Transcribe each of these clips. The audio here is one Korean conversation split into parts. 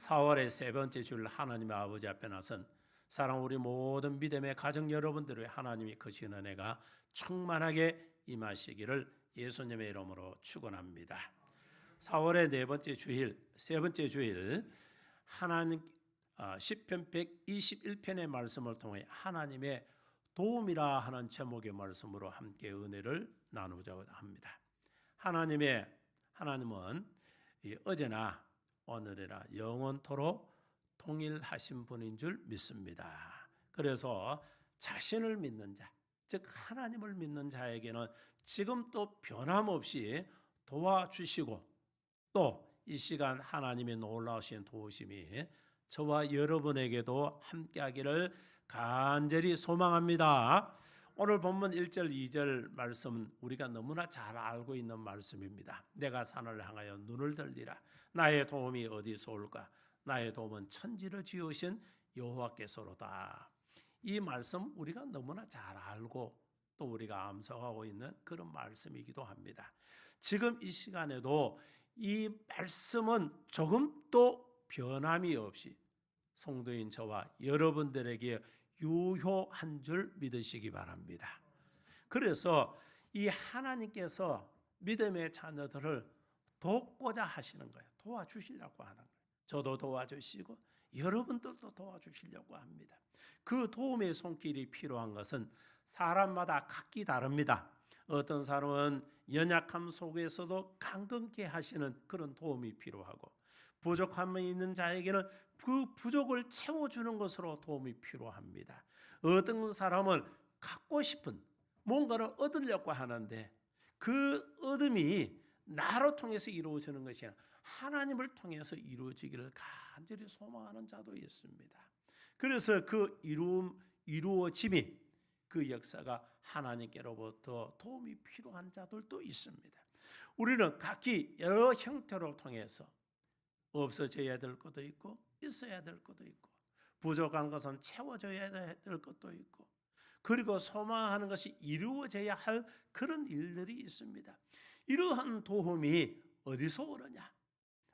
4월의 세 번째 주일 하나님의 아버지 앞에 나선 사랑 우리 모든 믿음의 가정 여러분들의 하나님이 크신 은혜가 충만하게 임하시기를 예수님의 이름으로 축원합니다. 4월의 네 번째 주일, 세 번째 주일 하나님 시편 121편의 말씀을 통해 하나님의 도움이라 하는 제목의 말씀으로 함께 은혜를 나누자고 합니다. 하나님은 어제나 오늘이나 영원토록 동일하신 분인 줄 믿습니다. 그래서 자신을 믿는 자, 즉 하나님을 믿는 자에게는 지금 또 변함없이 도와주시고 또 이 시간 하나님의 놀라우신 도우심이 저와 여러분에게도 함께하기를 간절히 소망합니다. 오늘 본문 1절 2절 말씀은 우리가 너무나 잘 알고 있는 말씀입니다. 내가 산을 향하여 눈을 들리라. 나의 도움이 어디서 올까? 나의 도움은 천지를 지으신 여호와께서로다. 이 말씀 우리가 너무나 잘 알고 또 우리가 암송하고 있는 그런 말씀이기도 합니다. 지금 이 시간에도 이 말씀은 조금도 변함이 없이 성도인 저와 여러분들에게 유효한 줄 믿으시기 바랍니다. 그래서 이 하나님께서 믿음의 자녀들을 돕고자 하시는 거예요. 도와주시려고 하는 거예요. 저도 도와주시고 여러분들도 도와주시려고 합니다. 그 도움의 손길이 필요한 것은 사람마다 각기 다릅니다. 어떤 사람은 연약함 속에서도 강건케 하시는 그런 도움이 필요하고 부족함이 있는 자에게는 그 부족을 채워주는 것으로 도움이 필요합니다. 어떤 사람은 갖고 싶은 뭔가를 얻으려고 하는데 그 얻음이 나로 통해서 이루어지는 것이 아니라 하나님을 통해서 이루어지기를 간절히 소망하는 자도 있습니다. 그래서 그 이루어짐이 그 역사가 하나님께로부터 도움이 필요한 자들도 있습니다. 우리는 각기 여러 형태로 통해서 없어져야 될 것도 있고 있어야 될 것도 있고 부족한 것은 채워져야 될 것도 있고 그리고 소망하는 것이 이루어져야 할 그런 일들이 있습니다. 이러한 도움이 어디서 오느냐?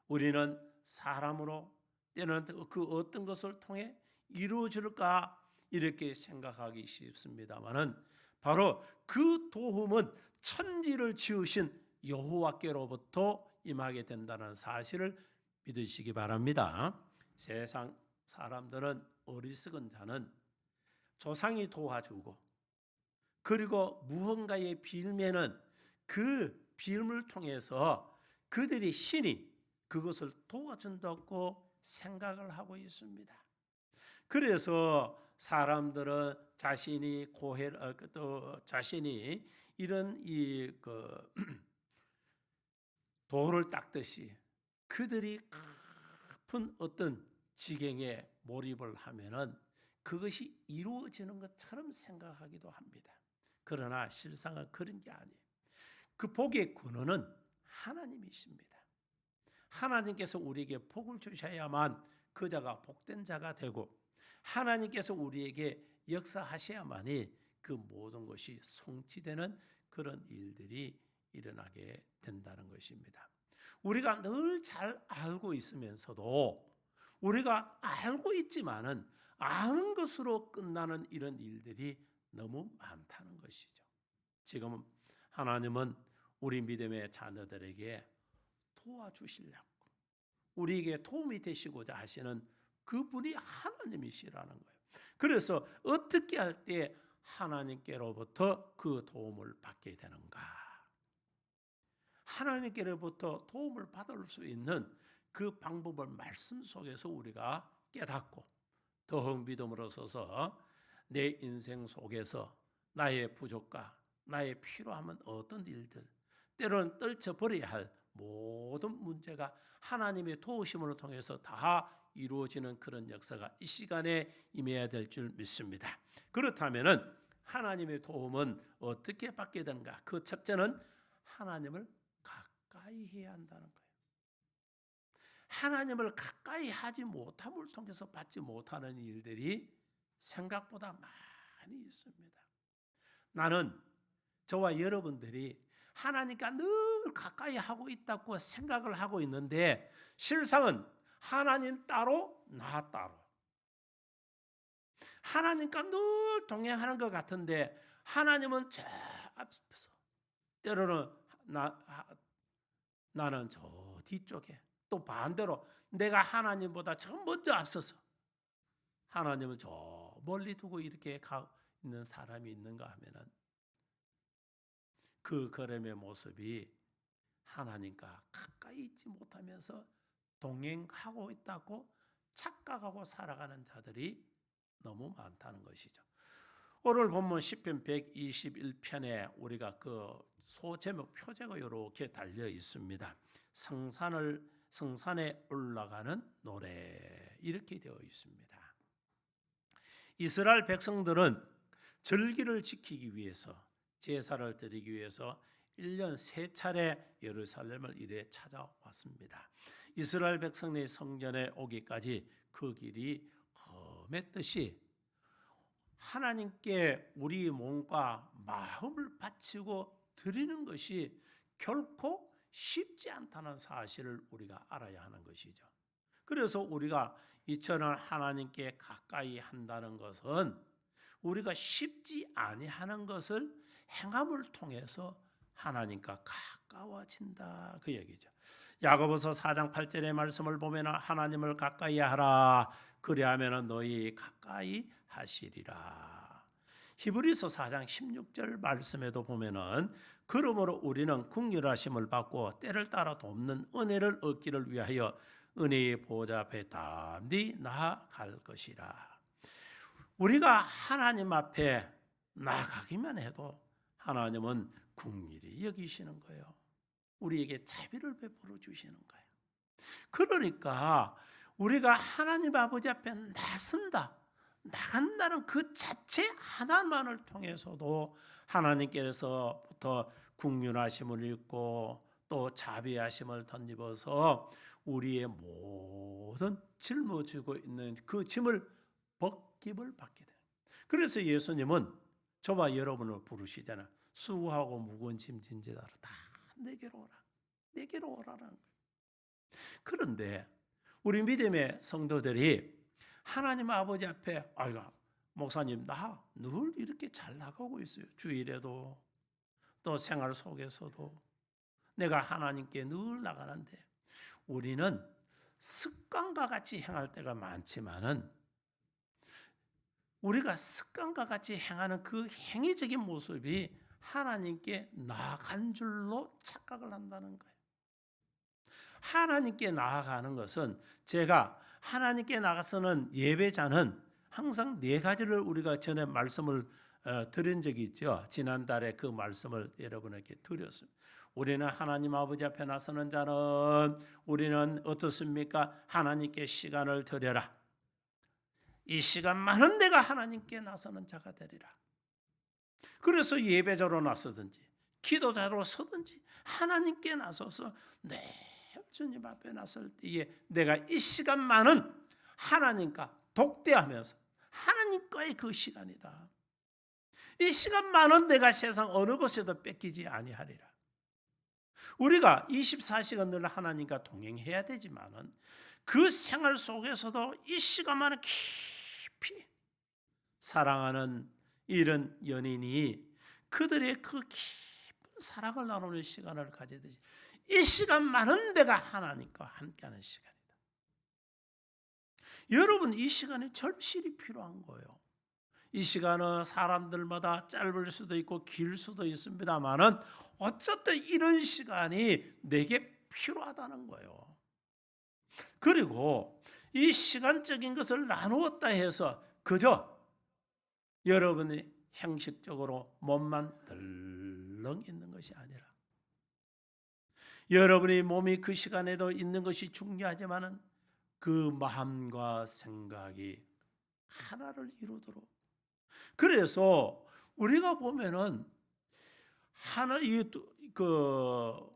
우리는 사람으로 때는 그 어떤 것을 통해 이루어질까 이렇게 생각하기 쉽습니다만은 바로 그 도움은 천지를 지으신 여호와께로부터 임하게 된다는 사실을 믿으시기 바랍니다. 세상 사람들은 어리석은 자는 조상이 도와주고 그리고 무언가의 빌면은 그 빌음을 통해서 그들이 신이 그것을 도와준다고 생각을 하고 있습니다. 그래서 사람들은 자신이 이런 돌을 닦듯이 그들이 깊은 어떤 지경에 몰입을 하면은 그것이 이루어지는 것처럼 생각하기도 합니다. 그러나 실상은 그런 게 아니에요. 그 복의 근원은 하나님이십니다. 하나님께서 우리에게 복을 주셔야만 그 자가 복된 자가 되고 하나님께서 우리에게 역사하셔야만이 그 모든 것이 성취되는 그런 일들이 일어나게 된다는 것입니다. 우리가 늘 잘 알고 있으면서도 우리가 알고 있지만은 아는 것으로 끝나는 이런 일들이 너무 많다는 것이죠. 지금 하나님은 우리 믿음의 자녀들에게 도와주시려고 우리에게 도움이 되시고자 하시는 그분이 하나님이시라는 거예요. 그래서 어떻게 할 때 하나님께로부터 그 도움을 받게 되는가? 하나님께로부터 도움을 받을 수 있는 그 방법을 말씀 속에서 우리가 깨닫고 더욱 믿음으로 서서 내 인생 속에서 나의 부족과 나의 필요함은 어떤 일들 때로는 떨쳐버려야 할 모든 문제가 하나님의 도우심을 통해서 다 이루어지는 그런 역사가 이 시간에 임해야 될 줄 믿습니다. 그렇다면 하나님의 도움은 어떻게 받게 되는가? 그 첫째는 하나님을 가까이 해야 한다는 거예요. 하나님을 가까이 하지 못함을 통해서 받지 못하는 일들이 생각보다 많이 있습니다. 나는 저와 여러분들이 하나님과 늘 가까이 하고 있다고 생각을 하고 있는데 실상은 하나님 따로 나 따로. 하나님과 늘 동행하는 것 같은데 하나님은 저 앞에서 때로는 나는 저 뒤쪽에 또 반대로 내가 하나님보다 저 먼저 앞서서 하나님은 저 멀리 두고 이렇게 가 있는 사람이 있는가 하면은 그 걸음의 모습이 하나님과 가까이 있지 못하면서 동행하고 있다고 착각하고 살아가는 자들이 너무 많다는 것이죠. 오늘 본문 시편 121편에 우리가 그 소제목 표제가 이렇게 달려 있습니다. 성산에 올라가는 노래 이렇게 되어 있습니다. 이스라엘 백성들은 절기를 지키기 위해서 제사를 드리기 위해서 1년 3차례 예루살렘을 이래 찾아왔습니다. 이스라엘 백성의 성전에 오기까지 그 길이 험했듯이 하나님께 우리 몸과 마음을 바치고 드리는 것이 결코 쉽지 않다는 사실을 우리가 알아야 하는 것이죠. 그래서 우리가 이처럼 하나님께 가까이 한다는 것은 우리가 쉽지 아니하는 것을 행함을 통해서 하나님과 가까워진다 그 얘기죠. 야고보서 4장 8절의 말씀을 보면 하나님을 가까이 하라 그리하면 너희 가까이 하시리라. 히브리서 4장 16절 말씀에도 보면은 그러므로 우리는 긍휼하심을 받고 때를 따라 돕는 은혜를 얻기를 위하여 은혜의 보좌 앞에 담대히 나아갈 것이라. 우리가 하나님 앞에 나아가기만 해도 하나님은 긍휼히 여기시는 거예요. 우리에게 자비를 베풀어 주시는 거예요. 그러니까 우리가 하나님 아버지 앞에 나간다는 그 자체 하나만을 통해서도 하나님께서부터 긍휼하심을 입고 또 자비하심을 덧입어서 우리의 모든 짊어지고 있는 그 짐을 벗김을 받게 돼요. 그래서 예수님은 저와 여러분을 부르시잖아요. 수고하고 무거운 짐 진 자들아 다 내게로 오라. 내게로 오라라는 거예요. 그런데 우리 믿음의 성도들이 하나님 아버지 앞에 아이고 목사님 나 늘 이렇게 잘 나가고 있어요. 주일에도 또 생활 속에서도 내가 하나님께 늘 나가는데 우리는 습관과 같이 행할 때가 많지만은 우리가 습관과 같이 행하는 그 행위적인 모습이 하나님께 나아간 줄로 착각을 한다는 거예요. 하나님께 나아가는 것은 제가 하나님께 나가서는 예배자는 항상 4가지를 우리가 전에 말씀을 드린 적이 있죠. 지난달에 그 말씀을 여러분에게 드렸습니다. 우리는 하나님 아버지 앞에 나서는 자는 우리는 어떻습니까? 하나님께 시간을 드려라. 이 시간만은 내가 하나님께 나서는 자가 되리라. 그래서 예배자로 나서든지 기도자로 서든지 하나님께 나서서 내 주님 앞에 나설 때에 내가 이 시간만은 하나님과 독대하면서 하나님과의 그 시간이다. 이 시간만은 내가 세상 어느 곳에도 뺏기지 아니하리라. 우리가 24시간 늘 하나님과 동행해야 되지만은 그 생활 속에서도 이 시간만은 깊이 사랑하는 이런 연인이 그들의 그 깊은 사랑을 나누는 시간을 가지듯이 이 시간만은 내가 하나님과 함께하는 시간이다. 여러분 이 시간에 절실히 필요한 거예요. 이 시간은 사람들마다 짧을 수도 있고 길 수도 있습니다만은 어쨌든 이런 시간이 내게 필요하다는 거예요. 그리고 이 시간적인 것을 나누었다 해서 그저 여러분이 형식적으로 몸만 덜렁 있는 것이 아니라 여러분의 몸이 그 시간에도 있는 것이 중요하지만은 그 마음과 생각이 하나를 이루도록. 그래서 우리가 보면은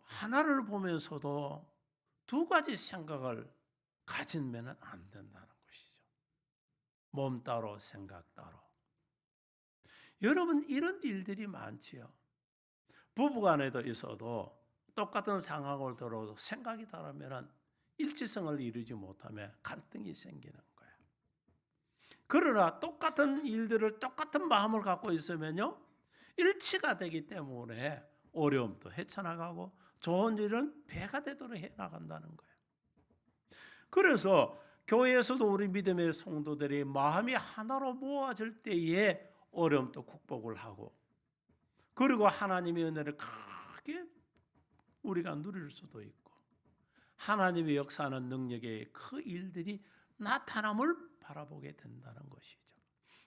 하나를 보면서도 2가지 생각을 가지면은 안 된다는 것이죠. 몸 따로 생각 따로. 여러분 이런 일들이 많지요. 부부간에도 있어도 똑같은 상황을 들어도 생각이 다르면은 일치성을 이루지 못하면 갈등이 생기는 거예요. 그러나 똑같은 일들을 똑같은 마음을 갖고 있으면요, 일치가 되기 때문에 어려움도 헤쳐나가고 좋은 일은 배가 되도록 해나간다는 거예요. 그래서 교회에서도 우리 믿음의 성도들이 마음이 하나로 모아질 때에 어려움도 극복을 하고, 그리고 하나님의 은혜를 크게 우리가 누릴 수도 있고, 하나님의 역사하는 능력의 그 일들이 나타남을 바라보게 된다는 것이죠.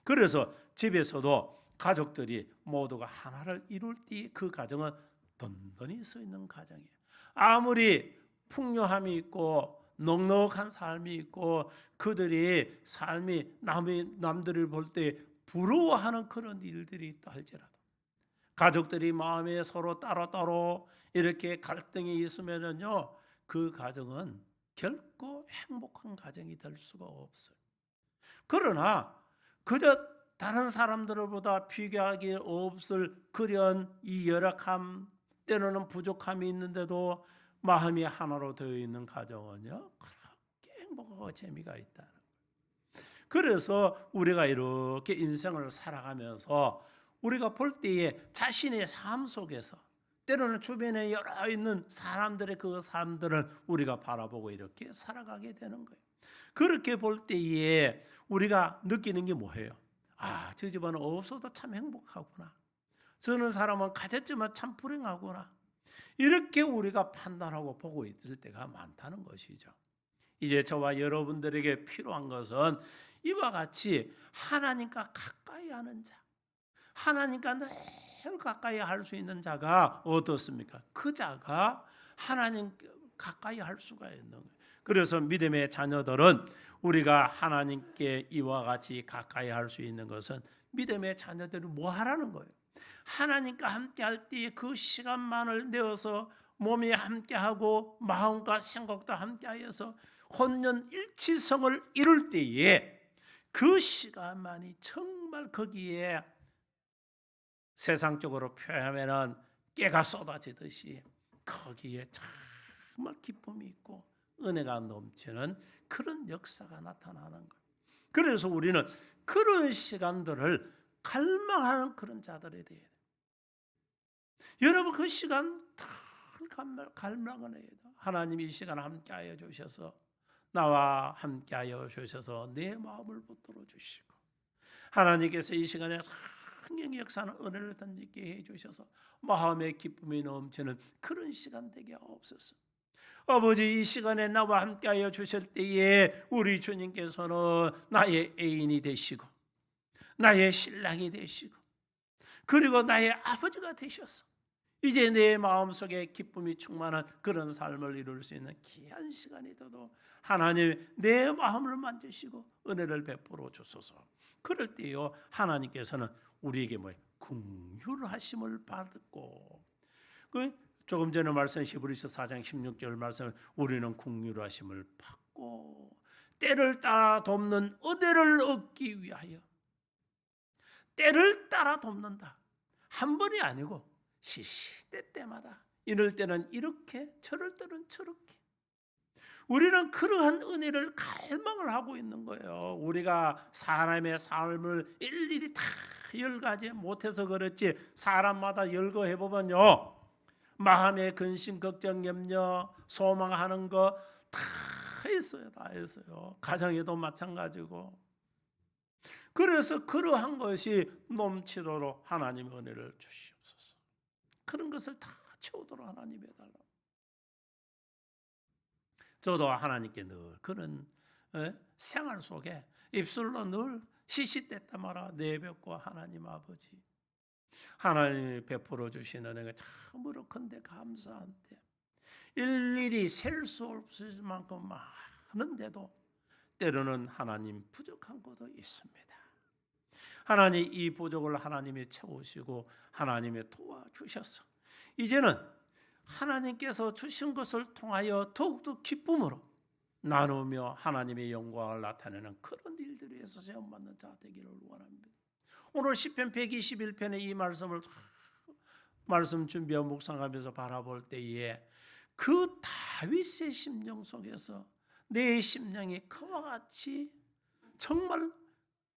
그래서 집에서도 가족들이 모두가 하나를 이룰 때 그 가정은 든든히 서 있는 가정이에요. 아무리 풍요함이 있고 넉넉한 삶이 있고 그들이 삶이 남들을 볼 때 부러워하는 그런 일들이 있다 할지라도, 가족들이 마음에 서로 따로따로 이렇게 갈등이 있으면요, 그 가정은 결코 행복한 가정이 될 수가 없어요. 그러나 그저 다른 사람들보다 비교하기 없을 그런 이 열악함, 때로는 부족함이 있는데도 마음이 하나로 되어 있는 가정은요, 그렇게 행복하고 재미가 있다는 거예요. 그래서 우리가 이렇게 인생을 살아가면서 우리가 볼 때에 자신의 삶 속에서 때로는 주변에 여러 있는 사람들의 그 삶들을 우리가 바라보고 이렇게 살아가게 되는 거예요. 그렇게 볼 때에 우리가 느끼는 게 뭐예요? 아, 저 집안은 없어도 참 행복하구나. 저는 사람은 가졌지만 참 불행하구나. 이렇게 우리가 판단하고 보고 있을 때가 많다는 것이죠. 이제 저와 여러분들에게 필요한 것은 이와 같이 하나님과 가까이 하는 자, 하나님과 늘 가까이 할 수 있는 자가 어떻습니까? 그 자가 하나님 가까이 할 수가 있는 거예요. 그래서 믿음의 자녀들은 우리가 하나님께 이와 같이 가까이 할 수 있는 것은 믿음의 자녀들이 뭐 하라는 거예요? 하나님과 함께 할 때 그 시간만을 내어서 몸이 함께하고 마음과 생각도 함께하여서 혼연 일치성을 이룰 때에 그 시간만이 정말 거기에 세상적으로 표현하면 깨가 쏟아지듯이 거기에 정말 기쁨이 있고 은혜가 넘치는 그런 역사가 나타나는 거예요. 그래서 우리는 그런 시간들을 갈망하는 그런 자들이 돼야 돼요. 여러분, 그 시간 다 갈망을 해야 돼요. 하나님이 이 시간 함께하여 주셔서, 나와 함께하여 주셔서 내 마음을 붙들어 주시고, 하나님께서 이 시간에 성령의 역사는 은혜를 던지게 해주셔서 마음의 기쁨이 넘치는 그런 시간 되게 없었어. 아버지, 이 시간에 나와 함께하여 주실 때에 우리 주님께서는 나의 애인이 되시고 나의 신랑이 되시고 그리고 나의 아버지가 되셨어. 이제 내 마음속에 기쁨이 충만한 그런 삶을 이룰 수 있는 귀한 시간이 되도록 하나님 내 마음을 만지시고 은혜를 베풀어 주소서. 그럴 때요, 하나님께서는 우리에게 긍휼하심을 받고, 조금 전에 말씀 히브리서 4장 16절 말씀, 우리는 긍휼하심을 받고 때를 따라 돕는 은혜를 얻기 위하여, 때를 따라 돕는다. 한 번이 아니고 시시때때마다, 이럴 때는 이렇게 저럴 때는 저렇게 우리는 그러한 은혜를 갈망을 하고 있는 거예요. 우리가 사람의 삶을 일일이 다 열거하지 못해서 그렇지, 사람마다 열거해보면요, 마음의 근심, 걱정, 염려, 소망하는 거 다 있어요. 다 있어요. 가정에도 마찬가지고. 그래서 그러한 것이 넘치도록 하나님 은혜를 주시옵소서. 그런 것을 다 채우도록 하나님 해달라. 저도 하나님께 늘 그런 생활 속에 입술로 늘 시시때때마다 내뱉고, 하나님 아버지, 하나님이 베풀어 주시는 은혜가 참으로 큰데 감사한데, 일일이 셀 수 없을 만큼 많은데도 때로는 하나님 부족한 것도 있습니다. 하나님, 이 부족을 하나님이 채우시고 하나님이 도와주셔서 이제는 하나님께서 주신 것을 통하여 더욱더 기쁨으로 나누며 하나님의 영광을 나타내는 그런 일들에 있어서 세움받는 자 되기를 원합니다. 오늘 시편 121편의 이 말씀을 말씀 준비하고 묵상하면서 바라볼 때에 그 다윗의 심령 속에서 내 심령이 그와 같이 정말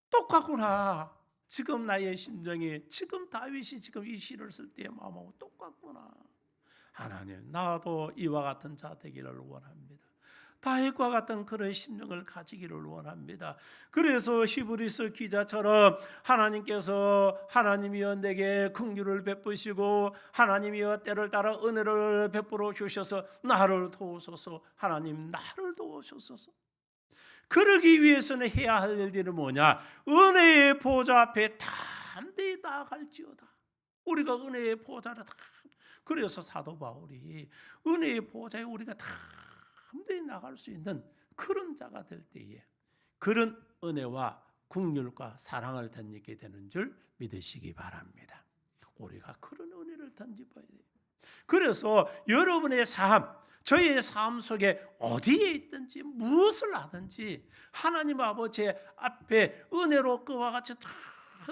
똑같구나. 지금 나의 심정이 지금 다윗이 지금 이 시를 쓸 때의 마음하고 똑같구나. 하나님, 나도 이와 같은 자 되기를 원합니다. 다윗과 같은 그런 심령을 가지기를 원합니다. 그래서 히브리서 기자처럼 하나님께서 하나님이여 내게 긍휼을 베푸시고 하나님이여 때를 따라 은혜를 베풀어 주셔서 나를 도우소서. 하나님 나를 도우소서. 그러기 위해서는 해야 할 일들은 뭐냐? 은혜의 보좌 앞에 담대히 나아갈지어다. 우리가 은혜의 보좌를 그래서 사도 바울이 은혜의 보좌에 우리가 담대히 나갈 수 있는 그런 자가 될 때에 그런 은혜와 긍휼과 사랑을 덧입게 되는 줄 믿으시기 바랍니다. 우리가 그런 은혜를 덧입어야 돼요. 그래서 여러분의 삶, 저의 삶 속에 어디에 있든지 무엇을 하든지 하나님 아버지 앞에 은혜로 그와 같이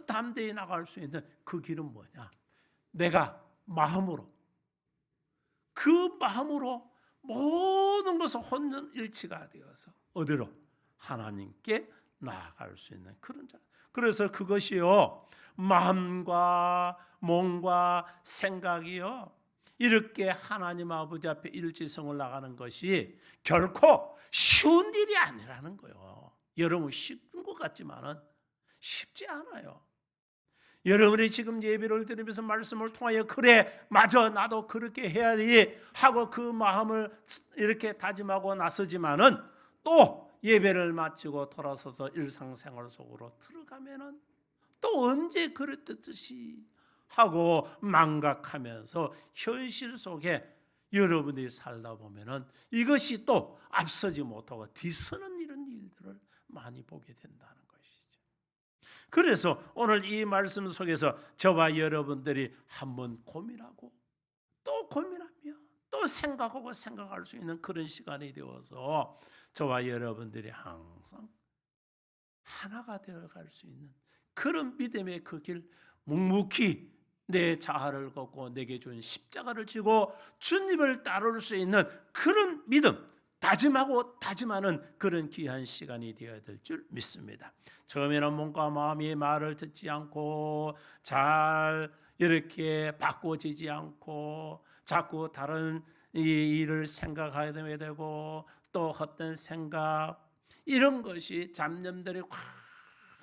담대히 나갈 수 있는 그 길은 뭐냐? 내가 마음으로 그 마음으로 모든 것을 혼연일치가 되어서 어디로? 하나님께 나아갈 수 있는 그런 자. 그래서 그것이요 마음과 몸과 생각이요 이렇게 하나님 아버지 앞에 일치성을 나가는 것이 결코 쉬운 일이 아니라는 거예요. 여러분 쉽은 것 같지만은 쉽지 않아요. 여러분이 지금 예배를 드리면서 말씀을 통하여 그래 맞아 나도 그렇게 해야지 하고 그 마음을 이렇게 다짐하고 나서지만은 또 예배를 마치고 돌아서서 일상생활 속으로 들어가면은 또 언제 그랬듯이 하고 망각하면서 현실 속에 여러분들이 살다 보면은 이것이 또 앞서지 못하고 뒤서는 이런 일들을 많이 보게 된다는 것이죠. 그래서 오늘 이 말씀 속에서 저와 여러분들이 한번 고민하고 또 고민하며 또 생각하고 생각할 수 있는 그런 시간이 되어서 저와 여러분들이 항상 하나가 되어갈 수 있는 그런 믿음의 그 길 묵묵히 내 자아를 걷고 내게 준 십자가를 지고 주님을 따를 수 있는 그런 믿음 다짐하고 다짐하는 그런 귀한 시간이 되어야 될 줄 믿습니다. 처음에는 몸과 마음이 말을 듣지 않고 잘 이렇게 바꿔지지 않고 자꾸 다른 일을 생각하게 되고 또 헛된 생각 이런 것이 잡념들이 확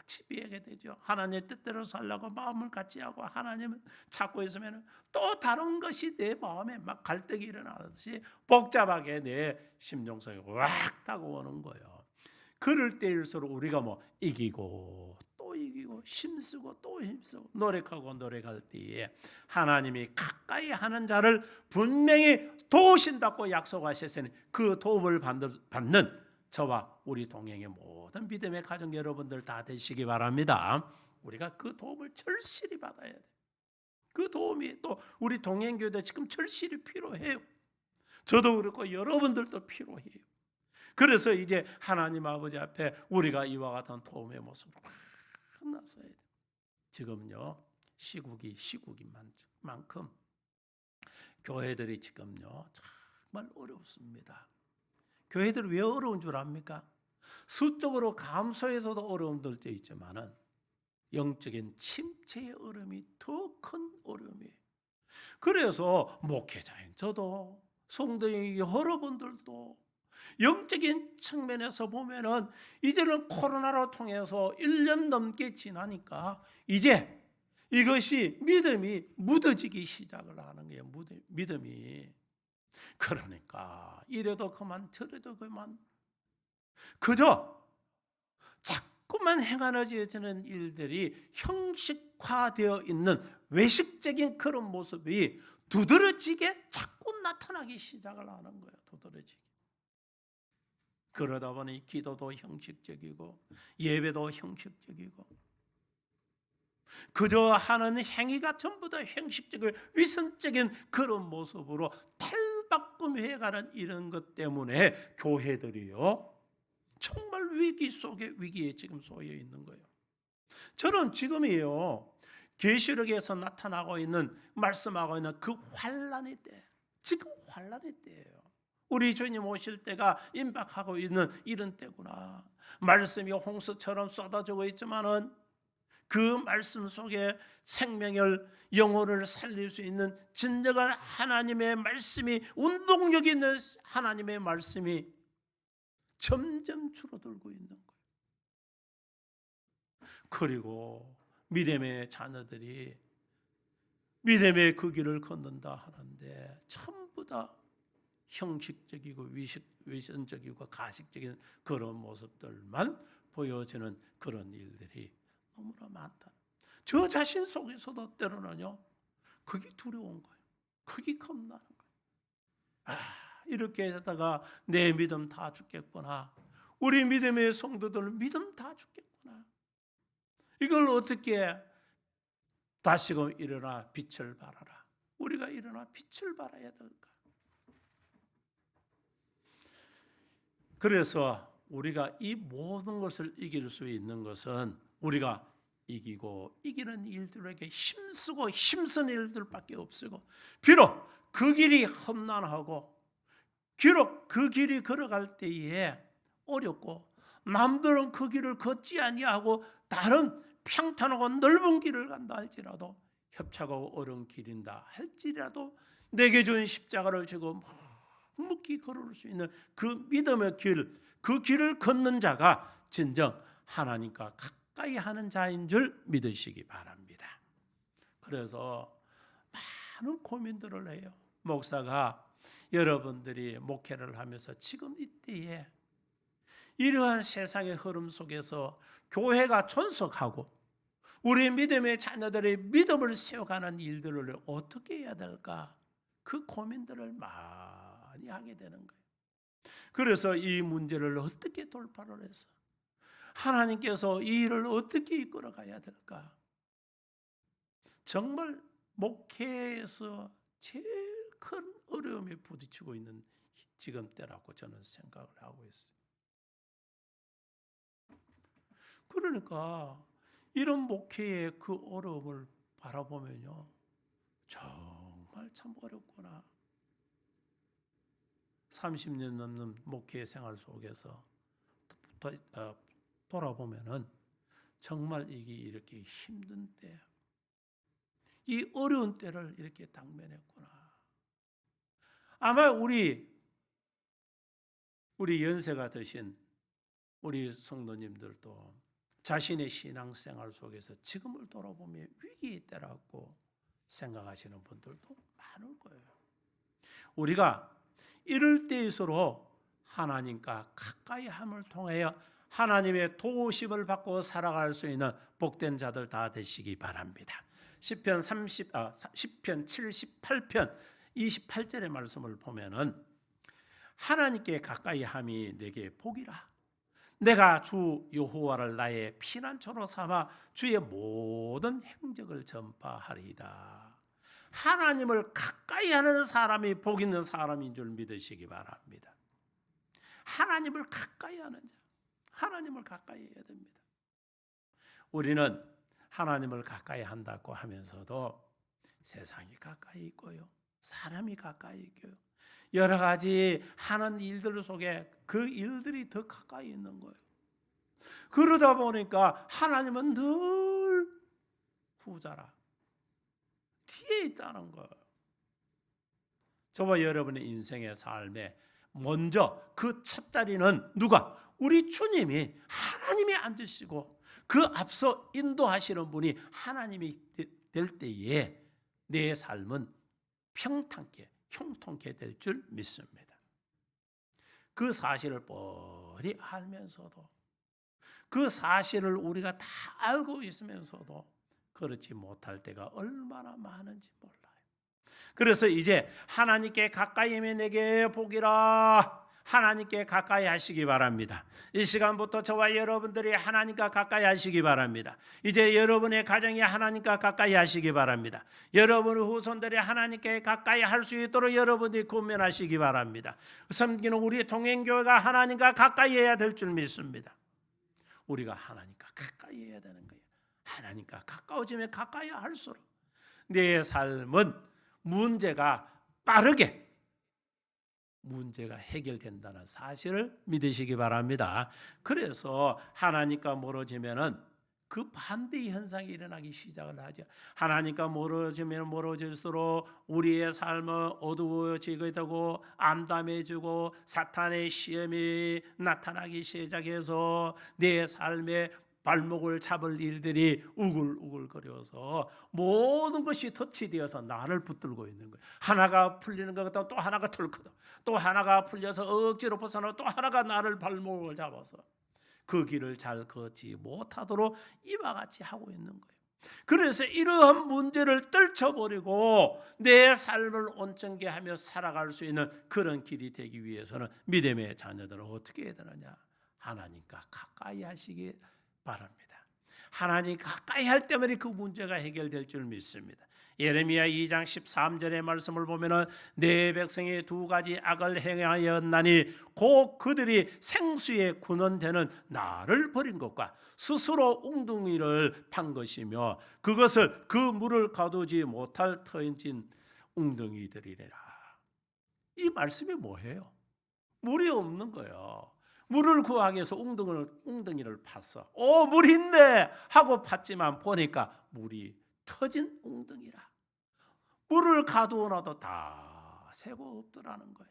지배하게 되죠. 하나님의 뜻대로 살려고 마음을 같이 하고 하나님을 찾고 있으면 또 다른 것이 내 마음에 막 갈등이 일어나듯이 복잡하게 내 심령 속에 왁 다가오는 거예요. 그럴 때일수록 우리가 뭐 이기고 또 이기고 힘쓰고 또 힘쓰고 노력하고 노력할 때에 하나님이 가까이 하는 자를 분명히 도우신다고 약속하셨으니 그 도움을 받는 저와 우리 동행의 모든 믿음의 가정 여러분들 다 되시기 바랍니다. 우리가 그 도움을 절실히 받아야 돼. 그 도움이 또 우리 동행교회도 지금 절실히 필요해요. 저도 그렇고 여러분들도 필요해요. 그래서 이제 하나님 아버지 앞에 우리가 이와 같은 도움의 모습을 나서야 돼요. 지금요 시국인 만큼 교회들이 지금요 정말 어렵습니다. 교회들이 왜 어려운 줄 압니까? 수적으로 감소해서도 어려움들도 있지만은 영적인 침체의 어려움이 더 큰 어려움이에요. 그래서 목회자인 저도 성도인 여러분들도 영적인 측면에서 보면은 이제는 코로나로 통해서 1년 넘게 지나니까 이제 이것이 믿음이 묻어지기 시작을 하는 거예요. 믿음이. 그러니까 이래도 그만 저래도 그만 그저 자꾸만 행하여지는 일들이 형식화되어 있는 외식적인 그런 모습이 두드러지게 자꾸 나타나기 시작을 하는 거예요. 두드러지게. 그러다 보니 기도도 형식적이고 예배도 형식적이고 그저 하는 행위가 전부 다 형식적이고 위선적인 그런 모습으로 탈바꿈해가는 이런 것 때문에 교회들이요 정말 위기 속에 위기에 지금 쏘여 있는 거예요. 저는 지금이요 계시록에서 나타나고 있는 말씀하고 있는 그 환란의 때, 지금 환란의 때예요. 우리 주님 오실 때가 임박하고 있는 이런 때구나. 말씀이 홍수처럼 쏟아지고 있지만은 그 말씀 속에 생명을, 영혼을 살릴 수 있는 진정한 하나님의 말씀이, 운동력 있는 하나님의 말씀이 점점 줄어들고 있는 거예요. 그리고 믿음의 자녀들이 믿음의 그 길을 걷는다 하는데 전부 다 형식적이고 위선적이고 가식적인 그런 모습들만 보여지는 그런 일들이 너무나 많다. 저 자신 속에서도 때로는요, 그게 두려운 거예요. 그게 겁나는 거예요. 아, 이렇게 하다가 내 믿음 다 죽겠구나. 우리 믿음의 성도들 믿음 다 죽겠구나. 이걸 어떻게 다시금 일어나 빛을 발하라. 우리가 일어나 빛을 발해야 될까? 그래서 우리가 이 모든 것을 이길 수 있는 것은 우리가 이기고 이기는 일들에게 힘쓰고 힘쓴 일들밖에 없고, 비록 그 길이 험난하고 비록 그 길이 걸어갈 때에 어렵고 남들은 그 길을 걷지 아니하고 다른 평탄하고 넓은 길을 간다 할지라도, 협착하고 어려운 길인다 할지라도 내게 준 십자가를 지고 묵묵히 걸을 수 있는 그 믿음의 길, 그 길을 걷는 자가 진정 하나님과 가까이 하는 자인 줄 믿으시기 바랍니다. 그래서 많은 고민들을 해요. 목사가 여러분들이 목회를 하면서 지금 이때에 이러한 세상의 흐름 속에서 교회가 존속하고 우리 믿음의 자녀들의 믿음을 세워가는 일들을 어떻게 해야 될까? 그 고민들을 많이 하게 되는 거예요. 그래서 이 문제를 어떻게 돌파를 해서 하나님께서 이 일을 어떻게 이끌어 가야 될까? 정말 목회에서 제일 큰 어려움에 부딪히고 있는 지금 때라고 저는 생각을 하고 있어요. 그러니까 이런 목회의 그 어려움을 바라보면요, 정말 참 어렵구나. 30년 넘는 목회 생활 속에서 돌아보면은 정말 이게 이렇게 힘든 때, 이 어려운 때를 이렇게 당면했구나. 아마 우리 연세가 드신 우리 성도님들도 자신의 신앙생활 속에서 지금을 돌아보면 위기의 때라고 생각하시는 분들도 많을 거예요. 우리가 이럴 때일수록 하나님과 가까이 함을 통하여 하나님의 도우심을 받고 살아갈 수 있는 복된 자들 다 되시기 바랍니다. 시편 78편 28절의 말씀을 보면은 하나님께 가까이 함이 내게 복이라. 내가 주 여호와를 나의 피난처로 삼아 주의 모든 행적을 전파하리이다. 하나님을 가까이 하는 사람이 복 있는 사람인 줄 믿으시기 바랍니다. 하나님을 가까이 하는 자, 하나님을 가까이 해야 됩니다. 우리는 하나님을 가까이 한다고 하면서도 세상이 가까이 있고요, 사람이 가까이 있고요, 여러 가지 하는 일들 속에 그 일들이 더 가까이 있는 거예요. 그러다 보니까 하나님은 늘 후자라, 뒤에 있다는 거예요. 저와 여러분의 인생의 삶에 먼저 그 첫 자리는 누가? 우리 주님이, 하나님이 앉으시고 그 앞서 인도하시는 분이 하나님이 될 때에 내 삶은 평탄케, 형통케 될 줄 믿습니다. 그 사실을 뻔히 알면서도, 그 사실을 우리가 다 알고 있으면서도 그렇지 못할 때가 얼마나 많은지 몰라요. 그래서 이제 하나님께 가까이 하면 내게 복이라, 하나님께 가까이 하시기 바랍니다. 이 시간부터 저와 여러분들이 하나님과 가까이 하시기 바랍니다. 이제 여러분의 가정이 하나님과 가까이 하시기 바랍니다. 여러분의 후손들이 하나님께 가까이 할 수 있도록 여러분이 고민하시기 바랍니다. 섬기는 우리 동행교회가 하나님과 가까이 해야 될 줄 믿습니다. 우리가 하나님과 가까이 해야 되는 거예요. 하나님과 가까워지면 가까이 할수록 내 삶은 문제가 빠르게 문제가 해결된다는 사실을 믿으시기 바랍니다. 그래서 하나님과 멀어지면은 그 반대의 현상이 일어나기 시작을 하죠. 하나님과 멀어지면 멀어질수록 우리의 삶은 어두워지게 되고 암담해지고 사탄의 시험이 나타나기 시작해서 내 삶에 발목을 잡을 일들이 우글우글거려서 모든 것이 터치되어서 나를 붙들고 있는 거예요. 하나가 풀리는 것 같다 또 하나가 털거든. 또 하나가 풀려서 억지로 벗어나고 또 하나가 나를 발목을 잡아서 그 길을 잘 걷지 못하도록 이와 같이 하고 있는 거예요. 그래서 이러한 문제를 떨쳐버리고 내 삶을 온전케 하며 살아갈 수 있는 그런 길이 되기 위해서는 믿음의 자녀들은 어떻게 해야 되느냐? 하나님과 가까이 하시기 바랍니다. 하나님 가까이 할 때만 그 문제가 해결될 줄 믿습니다. 예레미야 2장 13절의 말씀을 보면은 내 백성이 두 가지 악을 행하였나니 곧 그들이 생수의 근원되는 나를 버린 것과 스스로 웅덩이를 판 것이며 그것을 그 물을 가두지 못할 터진 웅덩이들이라. 이 말씀이 뭐예요? 물이 없는 거예요. 물을 구하기 위해서 웅덩이를 팠어. 물 있네 하고 팠지만 보니까 물이 터진 웅덩이라. 물을 가두어 놔도 다 새고 없더라는 거예요.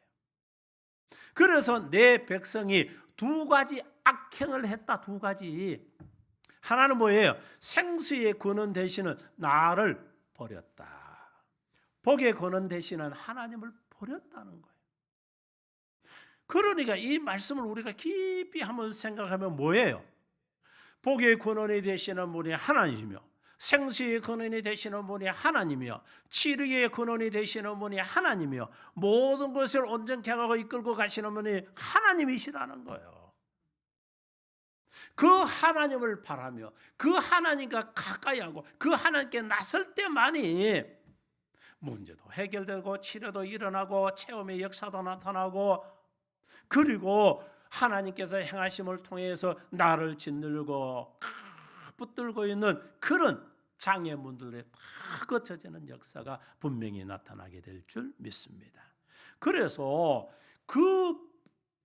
그래서 내 백성이 두 가지 악행을 했다. 두 가지. 하나는 뭐예요? 생수의 근원 되시는 나를 버렸다. 복의 근원 되시는 하나님을 버렸다는 거예요. 그러니까 이 말씀을 우리가 깊이 한번 생각하면 뭐예요? 복의 근원이 되시는 분이 하나님이며 생수의 근원이 되시는 분이 하나님이며 치료의 근원이 되시는 분이 하나님이며 모든 것을 온전케 하고 이끌고 가시는 분이 하나님이시라는 거예요. 그 하나님을 바라며 그 하나님과 가까이 하고 그 하나님께 나설 때만이 문제도 해결되고 치료도 일어나고 체험의 역사도 나타나고 그리고 하나님께서 행하심을 통해서 나를 짓누르고 붙들고 있는 그런 장애문들에 다 거쳐지는 역사가 분명히 나타나게 될 줄 믿습니다. 그래서 그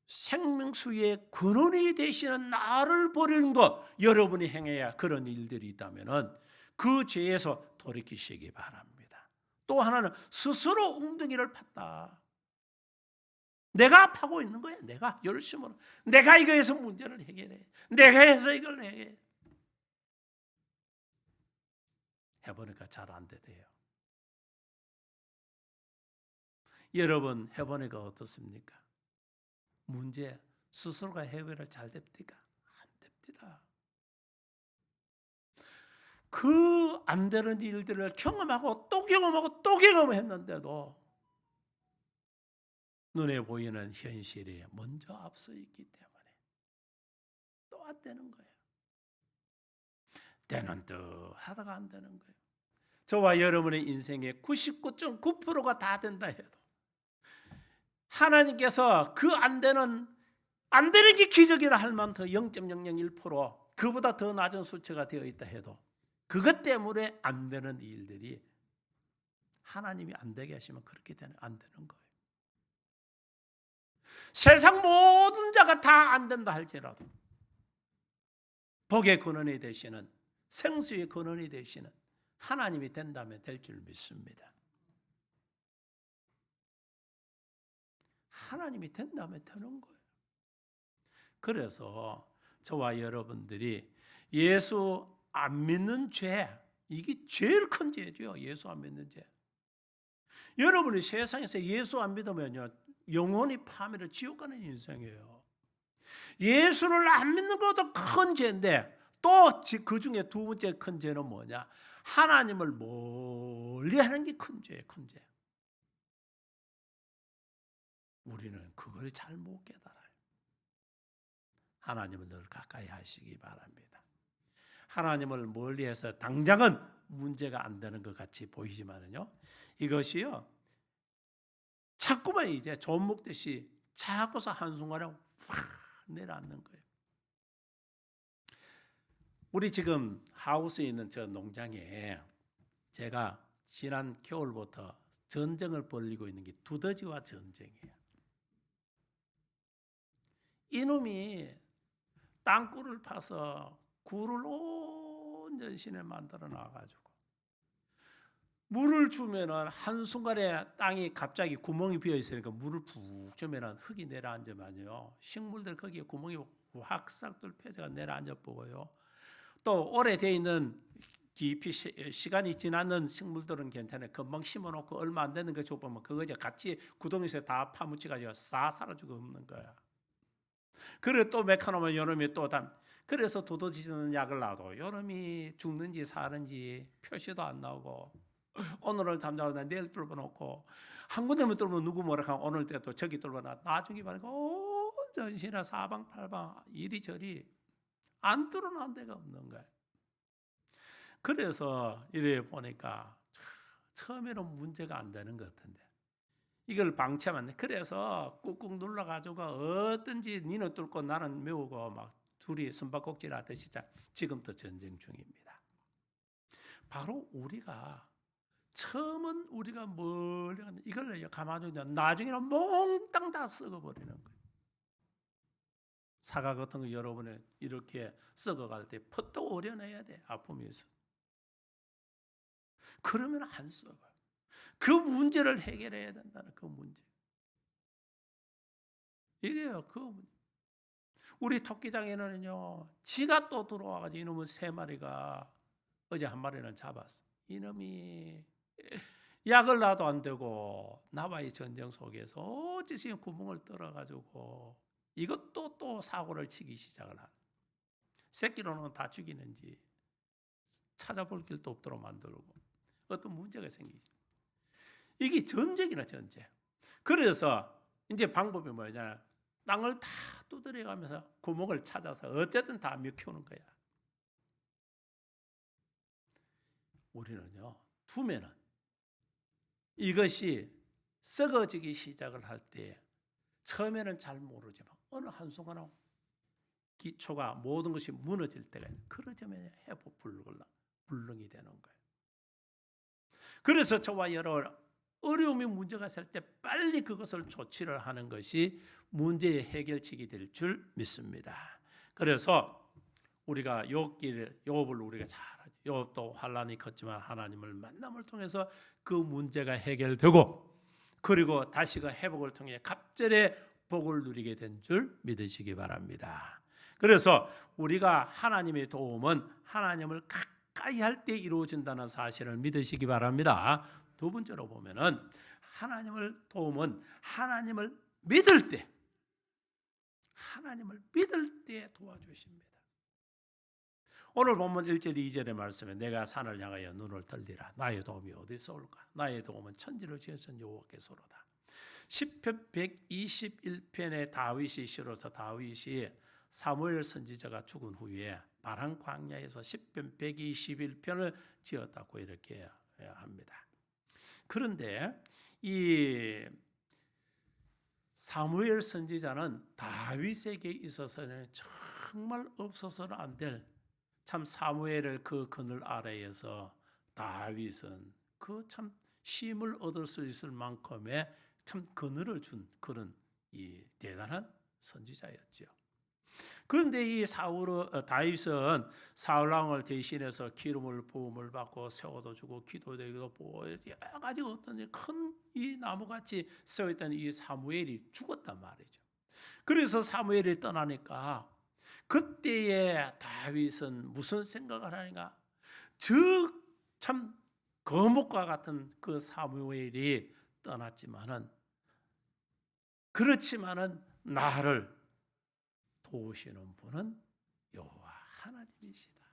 생명수의 근원이 되시는 나를 버리는 것 여러분이 행해야 그런 일들이 있다면 그 죄에서 돌이키시기 바랍니다. 또 하나는 스스로 웅덩이를 팠다. 내가 파고 있는 거야. 내가 열심으로. 내가 이거에서 문제를 해결해. 내가 해서 이걸 해결해. 해보니까 잘 안 되대요. 여러분 해보니까 어떻습니까? 문제 스스로가 해결을 잘 됩니까? 안 됩니다. 그 안 되는 일들을 경험하고 또 경험하고 또 경험했는데도 눈에 보이는 현실이 먼저 앞서 있기 때문에 또 안 되는 거예요. 되는 듯 하다가 안 되는 거예요. 저와 여러분의 인생의 99.9%가 다 된다 해도 하나님께서 그 안 되는 게 기적이라 할 만큼 0.001% 그보다 더 낮은 수치가 되어 있다 해도 그것 때문에 안 되는 일들이 하나님이 안 되게 하시면 그렇게 안 되는 거예요. 세상 모든 자가 다 안 된다 할지라도 복의 근원이 되시는 생수의 근원이 되시는 하나님이 된다면 될 줄 믿습니다. 하나님이 된다면 되는 거예요. 그래서 저와 여러분들이 예수 안 믿는 죄, 이게 제일 큰 죄죠. 예수 안 믿는 죄. 여러분이 세상에서 예수 안 믿으면요 영원히 파멸을 지옥 가는 인생이에요. 예수를 안 믿는 것도 큰 죄인데 또 그 중에 두 번째 큰 죄는 뭐냐? 하나님을 멀리하는 게 큰 죄예요. 큰 죄. 우리는 그걸 잘 못 깨달아요. 하나님을 늘 가까이 하시기 바랍니다. 하나님을 멀리해서 당장은 문제가 안 되는 것 같이 보이지만은요, 이것이요 자꾸만 이제 좀 먹듯이 자꾸서 한순간에 확 내려앉는 거예요. 우리 지금 하우스에 있는 저 농장에 제가 지난 겨울부터 전쟁을 벌이고 있는 게 두더지와 전쟁이에요. 이놈이 땅굴을 파서 굴을 온전히 신에 만들어 놔가지고 물을 주면은 한순간에 땅이 갑자기 구멍이 비어 있으니까 물을 푹 주면은 흙이 내려앉으면요 식물들 거기에 구멍이 확 싹들 펴져가 내려앉아 보고요. 또 오래돼 있는 깊이 시간이 지나는 식물들은 괜찮아요. 금방 심어놓고 얼마 안 되는 거 보면 그거 이제 같이 구덩이에서 다 파묻혀가지고 싹 사라지고 없는 거야. 그래 또 메카노면 요놈이 또 그래서 두더지는 약을 놔도 요놈이 죽는지 사는지 표시도 안 나오고 오늘을 잠자고 내일 뚫어놓고 한 군데만 뚫으면 누구 뭐라 하면 오늘 또 저기 뚫어놔 나중에 보니까 온전히나 사방팔방 이리저리 안 뚫어놓은 데가 없는 거야. 그래서 이래 보니까 처음에는 문제가 안 되는 것 같은데 이걸 방치하면 안 돼. 그래서 꾹꾹 눌러가지고 어떤지 니는 뚫고 나는 메우고 막 둘이 숨바꼭질 하듯이 지금도 전쟁 중입니다. 바로 우리가 처음은 우리가 멀리 가는 이걸 가만히 두면 나중에는 몽땅 다 썩어버리는 거예요. 사과 같은 거 여러분이 이렇게 썩어갈 때 퍽도 오려내야 돼. 아픔이 있어. 그러면 안 썩어요. 그 문제를 해결해야 된다는 그 문제. 이게요. 그 문제. 우리 토끼장에는요. 지가 또 들어와가지고 이놈의 3마리가 어제 한 마리는 잡았어. 이놈이 약을 놔도 안 되고 나와의 전쟁 속에서 어찌시 구멍을 뚫어가지고 이것도 또 사고를 치기 시작을 하는. 새끼로는 다 죽이는지 찾아볼 길도 없도록 만들고 어떤 문제가 생기죠. 이게 전쟁이나 전쟁. 그래서 이제 방법이 뭐냐? 땅을 다 두드려가면서 구멍을 찾아서 어쨌든 다 먹히는 거야. 우리는요 두면은 이것이 썩어지기 시작을 할 때 처음에는 잘 모르지만 어느 한순간에 기초가 모든 것이 무너질 때가 그러자면 회복 불능이 되는 거예요. 그래서 저와 여러 어려움이 문제가 있을 때 빨리 그것을 조치를 하는 것이 문제의 해결책이 될 줄 믿습니다. 그래서 우리가 욥을 우리가 잘 알죠. 욥도 환난이 컸지만 하나님을 만남을 통해서 그 문제가 해결되고 그리고 다시 그 회복을 통해 갑절의 복을 누리게 된 줄 믿으시기 바랍니다. 그래서 우리가 하나님의 도움은 하나님을 가까이 할 때 이루어진다는 사실을 믿으시기 바랍니다. 두 번째로 보면은 하나님을 도움은 하나님을 믿을 때 도와주십니다. 오늘 본문 1절 2절의 말씀에 내가 산을 향하여 눈을 들리라. 나의 도움이 어디서 올까? 나의 도움은 천지를 지으신 여호와께서로다. 시편 121편의 다윗이 시로서 다윗이 사무엘 선지자가 죽은 후에 바람 광야에서 시편 121편을 지었다고 이렇게 합니다. 그런데 이 사무엘 선지자는 다윗에게 있어서는 정말 없어서는 안 될 참 사무엘을 그 그늘 아래에서 다윗은 그 참 쉼을 얻을 수 있을 만큼의 참 그늘을 준 그런 이 대단한 선지자였죠. 그런데 이 다윗은 사울 왕을 대신해서 기름을 부음을 받고 세워도 주고 기도되기도 보고 여러 가지 어떤 큰 이 나무같이 세워있던 이 사무엘이 죽었단 말이죠. 그래서 사무엘이 떠나니까 그때의 다윗은 무슨 생각을 하는가? 저 참 거목과 같은 그 사무엘이 떠났지만은 그렇지만은 나를 도우시는 분은 여호와 하나님이시다.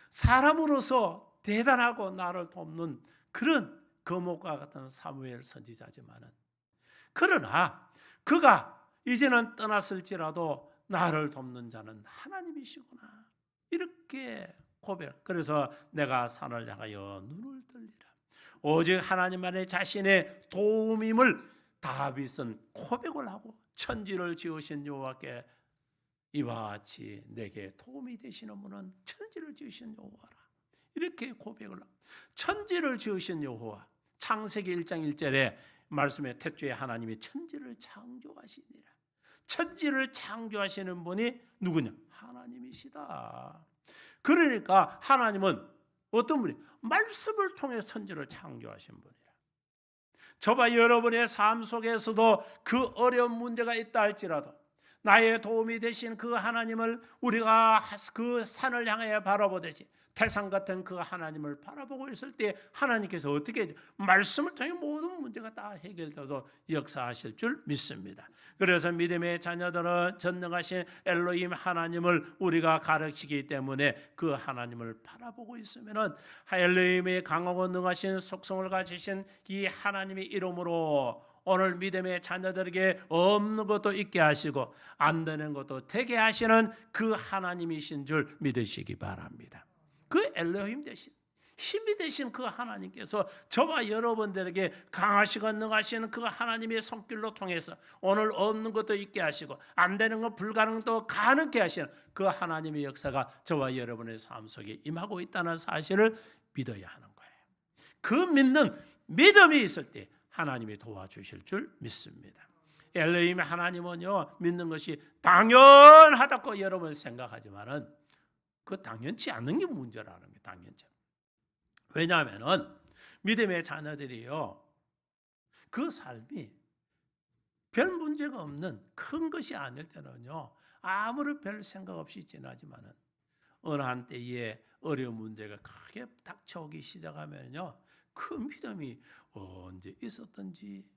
사람으로서 대단하고 나를 돕는 그런 거목과 같은 사무엘 선지자지만은 그러나 그가 이제는 떠났을지라도 나를 돕는 자는 하나님이시구나. 이렇게 고백. 그래서 내가 산을 향하여 눈을 들리라. 오직 하나님만의 자신의 도움임을 다윗은 고백을 하고 천지를 지으신 여호와께 이와 같이 내게 도움이 되시는 분은 천지를 지으신 여호와라. 이렇게 고백을 합니다. 천지를 지으신 여호와. 창세기 1장 1절에 말씀에 태초에 하나님이 천지를 창조하시니라. 천지를 창조하시는 분이 누구냐? 하나님이시다. 그러니까 하나님은 어떤 분이? 말씀을 통해 천지를 창조하신 분이라. 저와 여러분의 삶 속에서도 그 어려운 문제가 있다 할지라도 나의 도움이 되신 그 하나님을 우리가 그 산을 향해 바라보듯이 태산 같은 그 하나님을 바라보고 있을 때 하나님께서 어떻게 말씀을 통해 모든 문제가 다 해결되어서 역사하실 줄 믿습니다. 그래서 믿음의 자녀들은 전능하신 엘로힘 하나님을 우리가 가르치기 때문에 그 하나님을 바라보고 있으면은 엘로힘의 강하고 능하신 속성을 가지신 이 하나님의 이름으로 오늘 믿음의 자녀들에게 없는 것도 있게 하시고 안 되는 것도 되게 하시는 그 하나님이신 줄 믿으시기 바랍니다. 그 엘로힘 대신 힘이 되신 그 하나님께서 저와 여러분들에게 강하시고 능하신 그 하나님의 손길로 통해서 오늘 없는 것도 있게 하시고 안 되는 것 불가능도 가능케 하시는 그 하나님의 역사가 저와 여러분의 삶 속에 임하고 있다는 사실을 믿어야 하는 거예요. 그 믿는 믿음이 있을 때 하나님이 도와주실 줄 믿습니다. 엘로힘 하나님은요, 믿는 것이 당연하다고 여러분 생각하지만은 그 당연치 않는 게 문제라는 거예요. 당연치. 왜냐하면은 믿음의 자녀들이요, 그 삶이 별 문제가 없는 큰 것이 아닐 때는요, 아무리 별 생각 없이 지나지만은 어느 한때에 어려운 문제가 크게 닥쳐오기 시작하면요, 그 믿음이 언제 있었던지,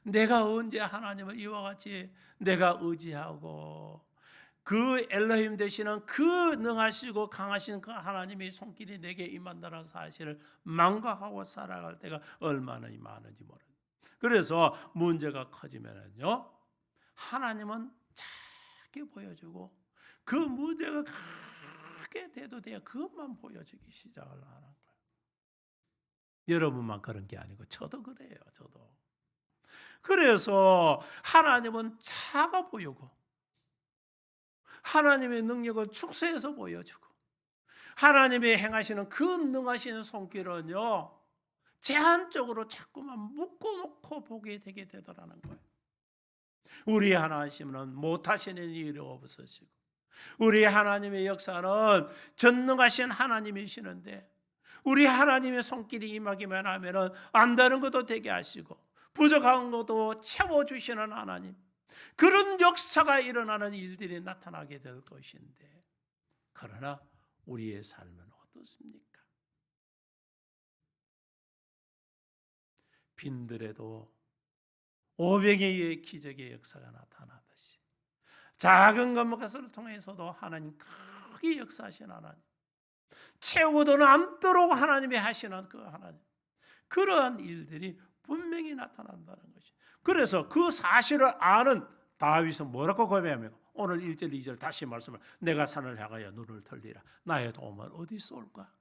내가 언제 하나님을 이와 같이 내가 의지하고 그 엘로힘 되시는 그 능하시고 강하신 그 하나님의 손길이 내게 임한다는 사실을 망각하고 살아갈 때가 얼마나 많은지 모릅니다. 그래서 문제가 커지면은요, 하나님은 작게 보여주고 그 문제가 크게 돼도 돼야 그것만 보여주기 시작을 하는 거예요. 여러분만 그런 게 아니고 저도 그래요. 저도. 그래서 하나님은 작아 보이고 하나님의 능력은 축소해서 보여주고 하나님이 행하시는 그 능하신 손길은요, 제한적으로 자꾸만 묶어놓고 보게 되게 되더라는 거예요. 우리 하나님은 못하시는 일이 없으시고 우리 하나님의 역사는 전능하신 하나님이시는데 우리 하나님의 손길이 임하기만 하면은 안 되는 것도 되게 하시고 부족한 것도 채워주시는 하나님, 그런 역사가 일어나는 일들이 나타나게 될 것인데, 그러나 우리의 삶은 어떻습니까? 빈들에도 오병이의 기적의 역사가 나타나듯이 작은 것을 통해서도 하나님 크게 역사하신 하나님, 채우도 남도록 하나님이 하시는 그 하나님, 그러한 일들이 분명히 나타난다는 것이. 그래서 그 사실을 아는 다윗은 뭐라고 고백합니까? 오늘 1절 2절 다시 말씀을, 내가 산을 향하여 눈을 들리라. 나의 도움은 어디서 올까?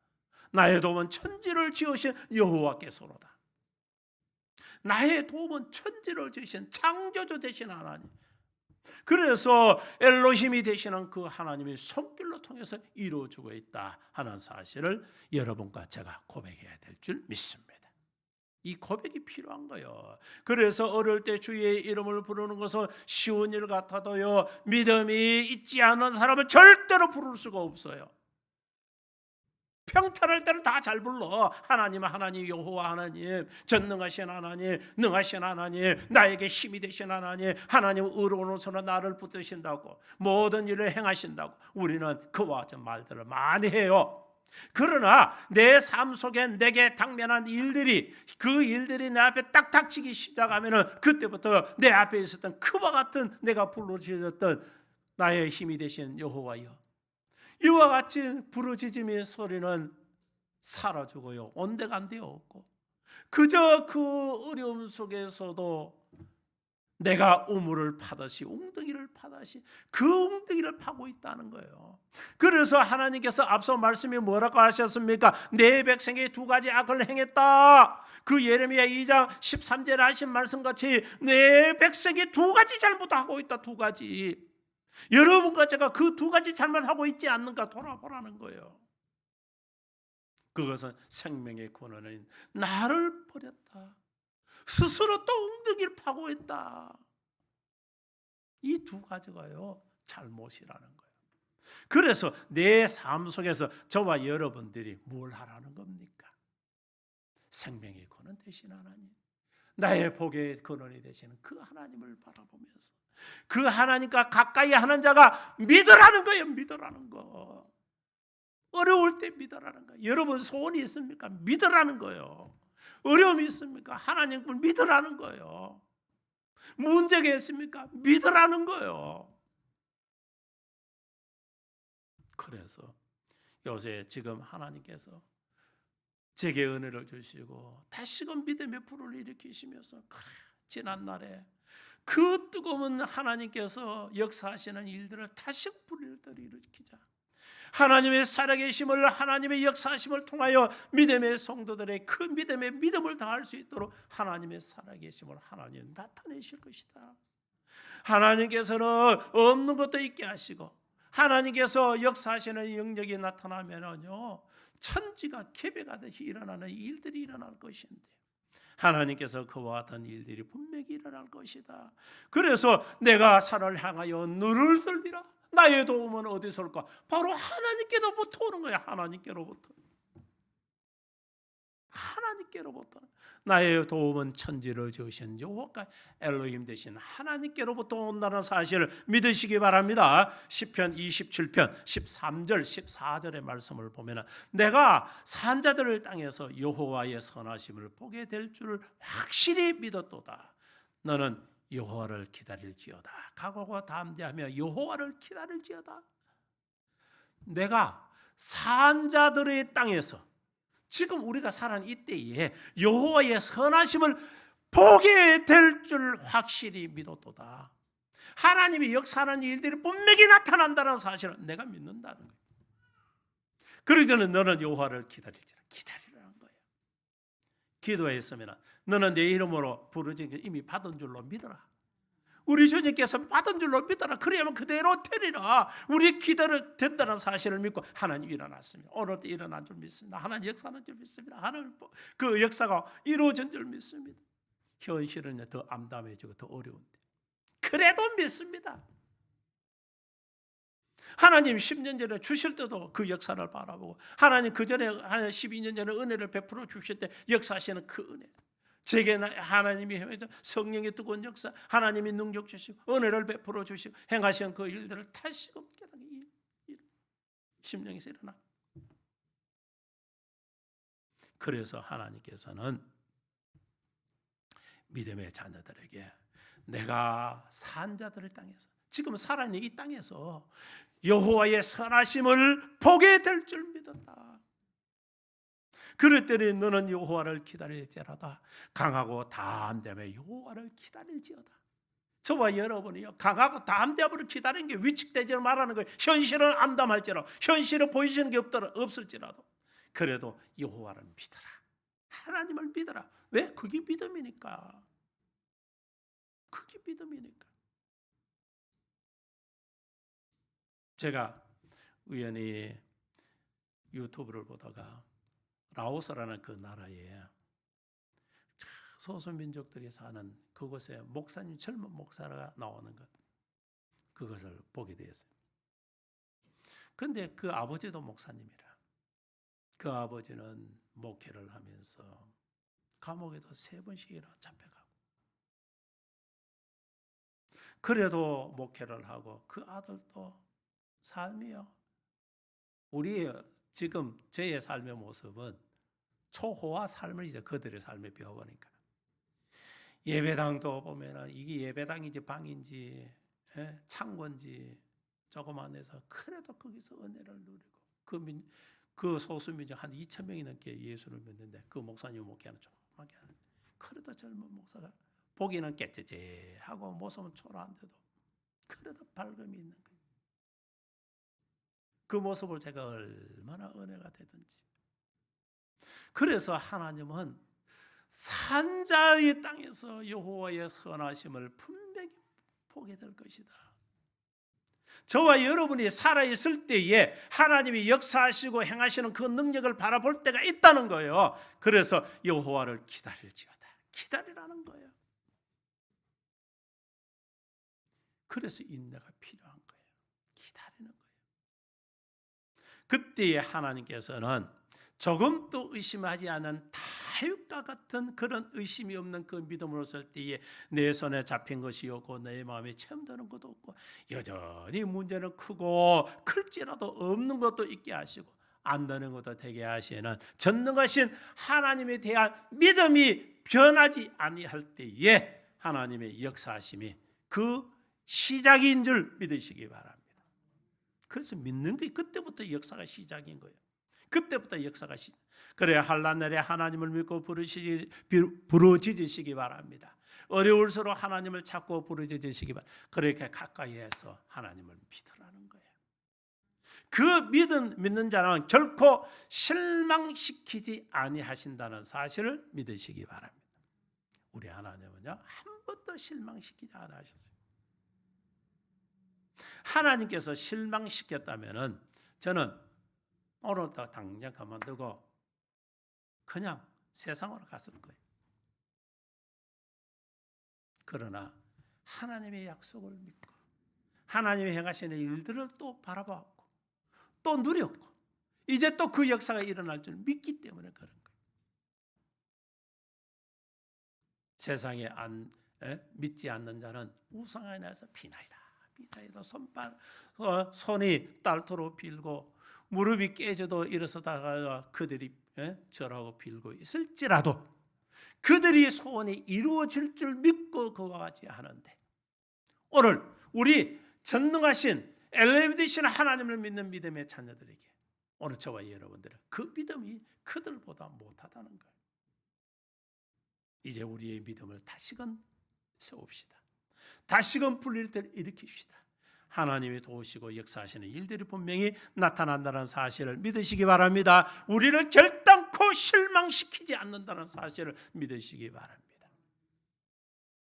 나의 도움은 천지를 지으신 여호와께서로다. 나의 도움은 천지를 지으신 창조주 되신 하나님, 그래서 엘로힘이 되시는 그 하나님의 손길로 통해서 이루어지고 있다 하는 사실을 여러분과 제가 고백해야 될 줄 믿습니다. 이 고백이 필요한 거예요. 그래서 어릴 때 주의 이름을 부르는 것은 쉬운 일 같아도요, 믿음이 있지 않은 사람은 절대로 부를 수가 없어요. 평탄할 때는 다 잘 불러. 하나님은 하나님, 여호와 하나님, 전능하신 하나님, 능하신 하나님, 나에게 힘이 되신 하나님, 하나님 의로운 손으로 나를 붙드신다고, 모든 일을 행하신다고 우리는 그와 같은 말들을 많이 해요. 그러나 내 삶 속에 내게 당면한 일들이, 그 일들이 내 앞에 딱 닥치기 시작하면은 그때부터 내 앞에 있었던 그와 같은 내가 부르짖었던 나의 힘이 되신 여호와여, 이와 같이 부르짖음의 소리는 사라지고요, 온데간데 없고 그저 그 어려움 속에서도 내가 우물을 파듯이 웅덩이를 파듯이 그 웅덩이를 파고 있다는 거예요. 그래서 하나님께서 앞서 말씀이 뭐라고 하셨습니까? 내 백성이 두 가지 악을 행했다. 그 예레미야 2장 13절에 하신 말씀같이 내 백성이 두 가지 잘못하고 있다. 두 가지. 여러분과 제가 그 두 가지 잘못하고 있지 않는가 돌아보라는 거예요. 그것은 생명의 근원인 나를 버렸다. 스스로 또 웅덩이를 파고 있다. 이 두 가지가요 잘못이라는 거예요. 그래서 내 삶 속에서 저와 여러분들이 뭘 하라는 겁니까? 생명의 근원 되신 하나님, 나의 복의 근원이 되시는 그 하나님을 바라보면서 그 하나님과 가까이 하는 자가 믿으라는 거예요. 믿으라는 거. 어려울 때 믿으라는 거예요. 여러분 소원이 있습니까? 믿으라는 거예요. 어려움이 있습니까? 하나님을 믿으라는 거예요. 문제가 있습니까? 믿으라는 거예요. 그래서 요새 지금 하나님께서 제게 은혜를 주시고 다시금 믿음의 불을 일으키시면서 그래, 지난날에 그 뜨거운 하나님께서 역사하시는 일들을 다시 불을 일으키자. 하나님의 살아계심을, 하나님의 역사하심을 통하여 믿음의 성도들의 그 믿음의 믿음을 다할 수 있도록 하나님의 살아계심을 하나님 나타내실 것이다. 하나님께서는 없는 것도 있게 하시고 하나님께서 역사하시는 영역이 나타나면요 천지가 계백하듯이 일어나는 일들이 일어날 것인데 하나님께서 그와 같은 일들이 분명히 일어날 것이다. 그래서 내가 산을 향하여 눈을 들리라. 나의 도움은 어디서 올까? 바로 하나님께로부터 오는 거야. 하나님께로부터. 하나님께로부터. 나의 도움은 천지를 지으신 여호와 엘로힘 되신 하나님께로부터 온다는 사실을 믿으시기 바랍니다. 시편 27편 13절 14절의 말씀을 보면 내가 산자들을 땅에서 여호와의 선하심을 보게 될 줄을 확실히 믿었도다. 너는 여호와를 기다릴지어다. 각오가 담대하며 여호와를 기다릴지어다. 내가 산자들의 땅에서 지금 우리가 살아가는 이때에 여호와의 선하심을 보게 될 줄 확실히 믿었도다. 하나님이 역사하는 일들이 분명히 나타난다는 사실을 내가 믿는다는 거예요. 그러기 전에 너는 여호와를 기다리지라. 기다리라는 거예요. 기도했으면 너는 내 이름으로 부르짖은 것 이미 받은 줄로 믿어라. 우리 주님께서 받은 줄로 믿어라. 그래야만 그대로 되리라. 우리 기도를 된다는 사실을 믿고 하나님 일어났습니다. 오늘도 일어난 줄 믿습니다. 하나님 역사하는 줄 믿습니다. 하나님 그 역사가 이루어진 줄 믿습니다. 현실은 더 암담해지고 더 어려운데 그래도 믿습니다. 하나님 10년 전에 주실 때도 그 역사를 바라보고 하나님 그 전에 12년 전에 은혜를 베풀어 주실 때 역사하시는 그 은혜, 제게 하나님이 성령의 뜨거운 역사, 하나님이 능력 주시고 은혜를 베풀어 주시고 행하신 그 일들을 다시금 깨닫는 심령에서 일어나. 그래서 하나님께서는 믿음의 자녀들에게 내가 산자들의 땅에서 지금 살아있는 이 땅에서 여호와의 선하심을 보게 될 줄 믿었다. 그랬더니 너는 여호와를 기다릴지라다. 강하고 담대하며 여호와를 기다릴지어다. 저와 여러분이요 강하고 담대함으로 기다리는 게 위축되지 말라는 거예요. 현실은 암담할지라도 현실은 보이시는 게 없을지라도 그래도 여호와를 믿어라. 하나님을 믿어라. 왜? 그게 믿음이니까. 그게 믿음이니까. 제가 우연히 유튜브를 보다가 라오스라는 그 나라에 소수민족들이 사는 그곳에 목사님 젊은 목사가 나오는 것 그것을 보게 되었어요. 그런데 그 아버지도 목사님이라. 그 아버지는 목회를 하면서 감옥에도 3번씩이나 잡혀가고 그래도 목회를 하고 그 아들도 삶이요. 우리 지금 저의 삶의 모습은 초호화 삶을 이제 그들의 삶에 배워보니까 예배당도 보면은 이게 예배당인지 방인지 창고인지 조그만 데서 그래도 거기서 은혜를 누리고 그 소수민족 한 2,000명이 넘게 예수를 믿는데 그 목사님 목회하는 조그맣게 하는데 그래도 젊은 목사가 보기는 깨끗하고 모습은 초라한데도 그래도 밝음이 있는 거예요. 그 모습을 제가 얼마나 은혜가 되든지. 그래서 하나님은 산자의 땅에서 여호와의 선하심을 분명히 보게 될 것이다. 저와 여러분이 살아있을 때에 하나님이 역사하시고 행하시는 그 능력을 바라볼 때가 있다는 거예요. 그래서 여호와를 기다릴지어다. 기다리라는 거예요. 그래서 인내가 필요한 거예요. 기다리는 거예요. 그때에 하나님께서는 조금도 의심하지 않은 다윗과 같은 그런 의심이 없는 그 믿음으로 설 때에 내 손에 잡힌 것이 없고 내 마음에 체험되는 것도 없고 여전히 문제는 크고 클지라도 없는 것도 있게 하시고 안 되는 것도 되게 하시는 전능하신 하나님에 대한 믿음이 변하지 아니할 때에 하나님의 역사하심이 그 시작인 줄 믿으시기 바랍니다. 그래서 믿는 게 그때부터 역사가 시작인 거예요. 그때부터 역사가 시작. 그래야 한란날에 하나님을 믿고 부르짖으시기 바랍니다. 어려울수록 하나님을 찾고 부르짖으시기 바랍니다. 그렇게 가까이에서 하나님을 믿으라는 거예요. 그 믿는 자는 결코 실망시키지 아니하신다는 사실을 믿으시기 바랍니다. 우리 하나님은요 한 번도 실망시키지 않으셨어요. 하나님께서 실망시켰다면은 저는 오늘부터 당장 그만두고 그냥 세상으로 갔을 거예요. 그러나 하나님의 약속을 믿고 하나님의 행하시는 일들을 또 바라보았고 또 누렸고 이제 또 그 역사가 일어날 줄 믿기 때문에 그런 거예요. 세상에 믿지 않는 자는 우상에 인해서 비나이다. 손이 딸토로 빌고 무릎이 깨져도 일어서다가 그들이 절하고 빌고 있을지라도 그들이 소원이 이루어질 줄 믿고 그와 같이 하는데 오늘 우리 전능하신 엘레미 되신 하나님을 믿는 믿음의 자녀들에게 오늘 저와 여러분들은 그 믿음이 그들보다 못하다는 거예요. 이제 우리의 믿음을 다시금 세웁시다. 다시금 불릴 때를 일으킵시다. 하나님이 도우시고 역사하시는 일들이 분명히 나타난다는 사실을 믿으시기 바랍니다. 우리를 결단코 실망시키지 않는다는 사실을 믿으시기 바랍니다.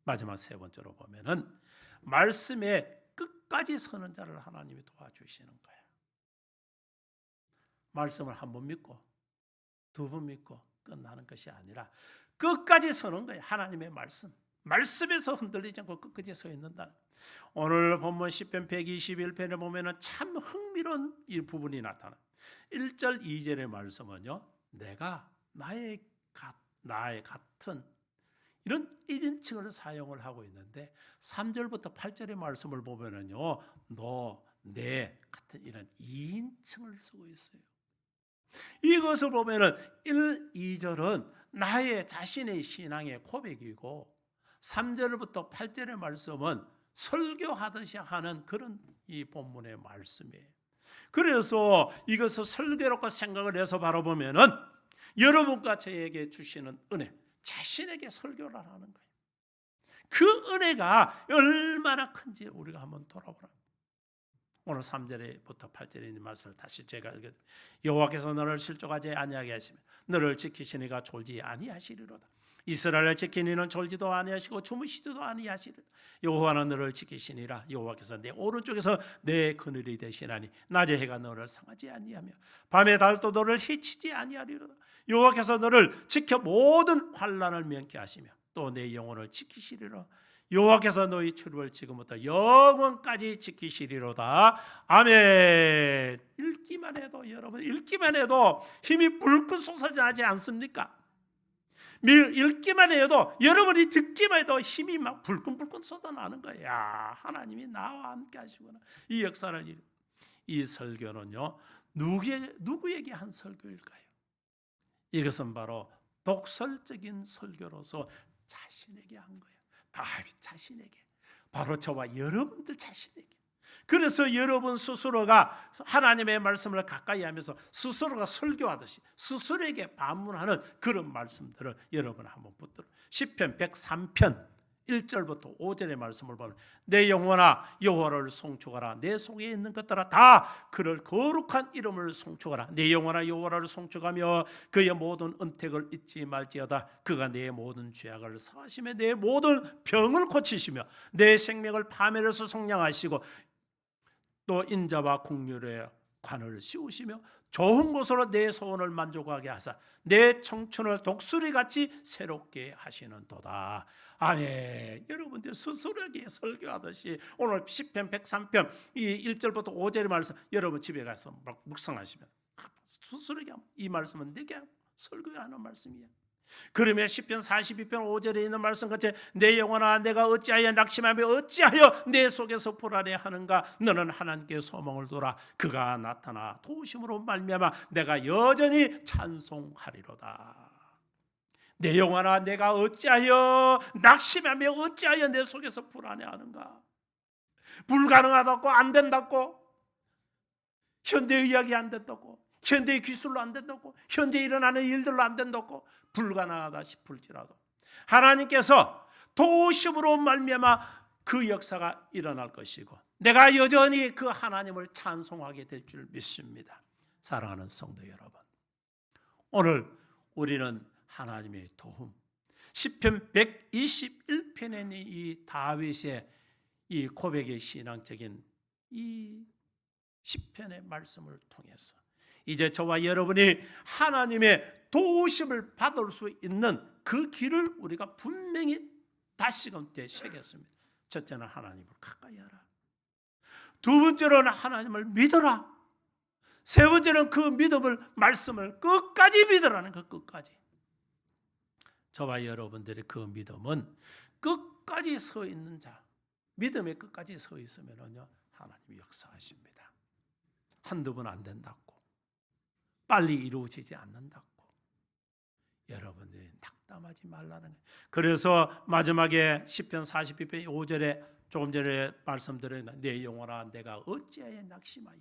마지막 세 번째로 보면은 말씀에 끝까지 서는 자를 하나님이 도와주시는 거예요. 말씀을 한 번 믿고 두 번 믿고 끝나는 것이 아니라 끝까지 서는 거예요. 하나님의 말씀에서 흔들리지 않고 끝까지 서 있는다. 오늘 본문 시편 121편에 보면은 참 흥미로운 이 부분이 나타나. 1절 2절의 말씀은요. 내가 나의 같은 이런 1인칭을 사용을 하고 있는데 3절부터 8절의 말씀을 보면은요. 너, 내 같은 이런 2인칭을 쓰고 있어요. 이것을 보면은 1, 2절은 나의 자신의 신앙의 고백이고 3절부터 8절의 말씀은 설교하듯이 하는 그런 이 본문의 말씀이에요. 그래서 이것을 설교라고 생각을 해서 바라보면은 여러분과 저에게 주시는 은혜, 자신에게 설교를 하는 거예요. 그 은혜가 얼마나 큰지 우리가 한번 돌아보라. 오늘 3절부터 8절의 말씀을 다시 제가 읽어드립니다. 여호와께서 너를 실족하지 아니하게 하시며 너를 지키시니가 졸지 아니하시리로다. 이스라엘을 지키니는 졸지도 아니하시고 주무시지도 아니하시리로다. 여호와는 너를 지키시니라. 여호와께서 내 오른쪽에서 내 그늘이 되시나니 낮에 해가 너를 상하지 아니하며 밤에 달도 너를 해치지 아니하리로다. 여호와께서 너를 지켜 모든 환난을 면케 하시며 또 내 영혼을 지키시리라. 여호와께서 너희 출입을 지금부터 영원까지 지키시리로다. 아멘. 읽기만 해도 여러분 읽기만 해도 힘이 불끈 솟아나지 않습니까? 읽기만 해도 여러분이 듣기만 해도 힘이 막 불끈불끈 쏟아나는 거야. 하나님이 나와 함께 하시구나. 이 역사를 이 설교는요. 누구에게 한 설교일까요? 이것은 바로 독설적인 설교로서 자신에게 한 거예요. 다윗 자신에게, 바로 저와 여러분들 자신에게. 그래서 여러분 스스로가 하나님의 말씀을 가까이 하면서 스스로가 설교하듯이 스스로에게 반문하는 그런 말씀들을 여러분 한번 붙들어. 시편 103편 1절부터 5절의 말씀을 보면 내 영혼아 여호와를 송축하라. 내 속에 있는 것들아 다 그를 거룩한 이름을 송축하라. 내 영혼아 여호와를 송축하며 그의 모든 은택을 잊지 말지어다. 그가 내 모든 죄악을 사하시며 내 모든 병을 고치시며 내 생명을 파멸해서 속량하시고 또 인자와 관을 씌우시며 좋은 곳으로 내 소원을 만족하게 하사 내 청춘을 독수리같이 새롭게 하시는도다. 아멘. 여러분들 스스로에게 설교하듯이 오늘 시편 103편 이 1절부터 5절의 말씀 여러분 집에 가서 묵상하시면 스스로에게 이 말씀은 내게 설교하는 말씀이야. 그러면 시편 42편 5절에 있는 말씀 같이 내 영혼아 내가 어찌하여 낙심하며 어찌하여 내 속에서 불안해하는가. 너는 하나님께 소망을 둬라. 그가 나타나 도우심으로 말미암아 내가 여전히 찬송하리로다. 내 영혼아 내가 어찌하여 낙심하며 어찌하여 내 속에서 불안해하는가. 불가능하다고 안 된다고, 현대의학이 안 된다고, 현대의 기술로 안 된다고, 현재 일어나는 일들로 안 된다고 불가능하다 싶을지라도 하나님께서 도우심으로 말미암아 그 역사가 일어날 것이고 내가 여전히 그 하나님을 찬송하게 될 줄 믿습니다. 사랑하는 성도 여러분, 오늘 우리는 하나님의 도움, 시편 121편에 있는 이 다윗의 이 고백의 신앙적인 이 시편의 말씀을 통해서 이제 저와 여러분이 하나님의 도우심을 받을 수 있는 그 길을 우리가 분명히 다시금 되새겼습니다. 첫째는 하나님을 가까이 하라. 두 번째로는 하나님을 믿어라. 세 번째는 그 믿음을, 말씀을 끝까지 믿으라는 그 끝까지. 저와 여러분들의 그 믿음은 끝까지 서 있는 자, 믿음의 끝까지 서 있으면요 하나님이 역사하십니다. 한두 번 안 된다고, 빨리 이루어지지 않는다고 여러분들이 낙담하지 말라는 거예요. 그래서 마지막에 시편 42편 5절에 조금 전에 말씀드린 내 영혼아 내가 어찌하여 낙심하여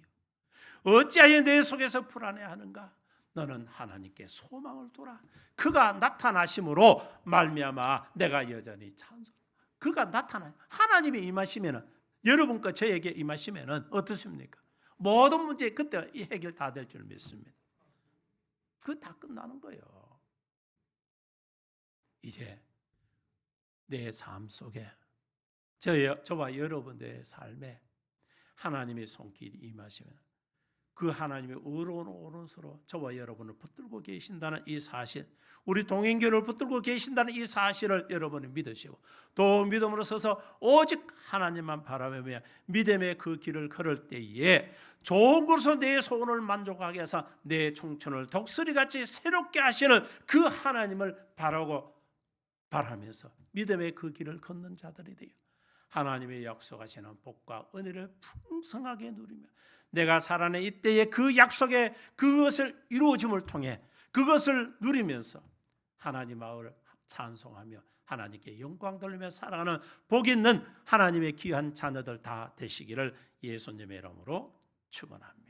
어찌하여 내 속에서 불안해하는가. 너는 하나님께 소망을 둬라. 그가 나타나심으로 말미암아 내가 여전히 찬송. 그가 나타나요. 하나님이 임하시면은 여러분과 저에게 임하시면은 어떻습니까? 모든 문제 그때 이 해결 다 될 줄 믿습니다. 그거 다 끝나는 거예요. 이제 내 삶 속에 저와 여러분들의 삶에 하나님의 손길이 임하시면 그 하나님의 의로운 오른손으로 저와 여러분을 붙들고 계신다는 이 사실, 우리 동행교를 붙들고 계신다는 이 사실을 여러분이 믿으시고 또 믿음으로 서서 오직 하나님만 바라보며 믿음의 그 길을 걸을 때에 좋은 곳으로 내 소원을 만족하게 해서 내 청춘을 독수리같이 새롭게 하시는 그 하나님을 바라면서 믿음의 그 길을 걷는 자들이 되어 하나님의 약속하시는 복과 은혜를 풍성하게 누리며 내가 살아낸 이때의 그 약속의 그것을 이루어짐을 통해 그것을 누리면서 하나님 마음을 찬송하며 하나님께 영광 돌리며 살아가는 복 있는 하나님의 귀한 자녀들 다 되시기를 예수님의 이름으로 축원합니다.